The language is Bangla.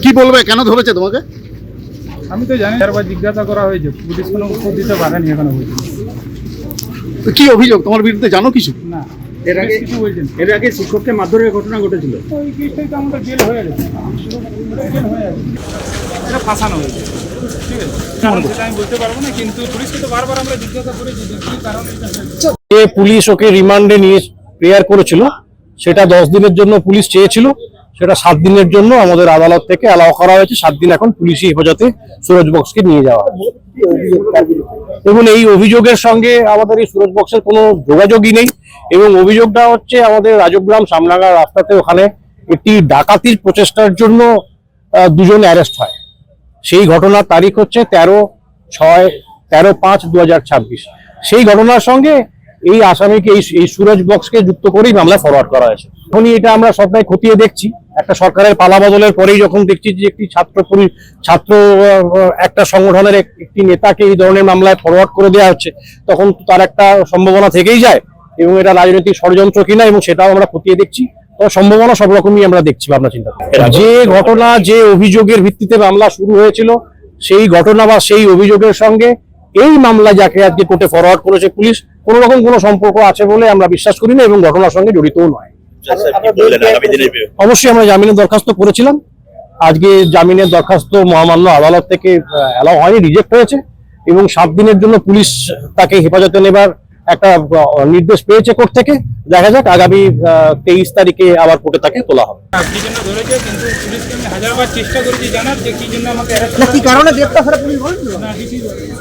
কি বলবে, কেন ধরেছে তোমাকে? আমি তো জানি, একবার জিজ্ঞাসা করা হয়েছে, পুলিশ কোনো উত্তর দিতে পারেনি এখনো পর্যন্ত। কি অভিযোগ তোমার বিরুদ্ধে, জানো কিছু? না, এর আগে কিছু বলছেন। এর আগে শিক্ষককে মারধরের ঘটনা ঘটেছিল। ওই কেসটাই তো আমাদের জেল হয়ে গেছে, জেল হয়ে গেছে, এটা ফাঁসানো হয়েছে। ঠিক আছে, কারণ সেটা আমি বলতে পারবো না, কিন্তু পুলিশকে তো বারবার আমরা জিজ্ঞাসা করেছি যে কী কারণে এটা হয়েছে। যে পুলিশ ওকে রিমান্ডে নিয়ে প্রেয়ার করেছিল, সেটা 10 দিনের জন্য পুলিশ চেয়েছিল, সেটা 7 দিনের জন্য আমাদের আদালত থেকে অ্যালাউ করা হয়েছে। 7 দিন এখন পুলিশি হেফাজতে সুরজ বক্সকে নিয়ে যাওয়া। এবং এই অভিযোগের সঙ্গে আমাদের এই সুরজ বক্সের কোনো যোগাযোগই নেই। এবং অভিযোগটা হচ্ছে আমাদের রাজগ্রাম সামনাগা রাস্তাতে ওখানে একটি ডাকাতির প্রচেষ্টার জন্য 2 জন অ্যারেস্ট হয়। সেই ঘটনার তারিখ হচ্ছে 13/5/2026। সেই ঘটনার সঙ্গে এই আসামিকে এই সুরজ বক্সকে যুক্ত করেই মামলা ফরওয়ার্ড করা হয়েছে। এখনই এটা আমরা সবটাই খতিয়ে দেখছি। একটা সরকারের পালা বদলের পরেই যখন দেখছি যে একটি ছাত্র একটা সংগঠনের একটি নেতাকে এই ধরনের মামলায় ফরওয়ার্ড করে দেওয়া হচ্ছে, তখন তার একটা সম্ভাবনা থেকেই যায় এবং এটা রাজনৈতিক ষড়যন্ত্র কিনা, এবং সেটাও আমরা খতিয়ে দেখছি। তো সম্ভাবনা সব রকমই আমরা দেখছি, ভাবনা চিন্তা। যে ঘটনা, যে অভিযোগের ভিত্তিতে মামলা শুরু হয়েছিল, সেই ঘটনা বা সেই অভিযোগের সঙ্গে এই মামলা যাকে আজকে কোর্টে ফরওয়ার্ড করেছে পুলিশ, কোন রকম কোনো সম্পর্ক আছে বলে আমরা বিশ্বাস করি না এবং ঘটনার সঙ্গে জড়িতও নয়। অবশ্যই আমরা জামিনের দরখাস্ত করেছিলাম। আজকে জামিনের দরখাস্ত মহামান্য আদালত থেকে অ্যালাউ হয়নি, রিজেক্ট হয়েছে, এবং 7 দিনের জন্য পুলিশ তাকে হেফাজতে নেবার একটা নির্দেশ পেয়েছে কোর্ট থেকে। দেখা যাক, আগামী 23 তারিখে আবার কোর্টে তাকে তোলা হবে। কি জন্য ধরেছে, কিন্তু পুলিশকে আমি হাজারবার চেষ্টা করেছি জানার যে কি জন্য আমাকে কি কারণে গ্রেপ্তার করে পুলিশ বলেন না, কিছুই বলেনি।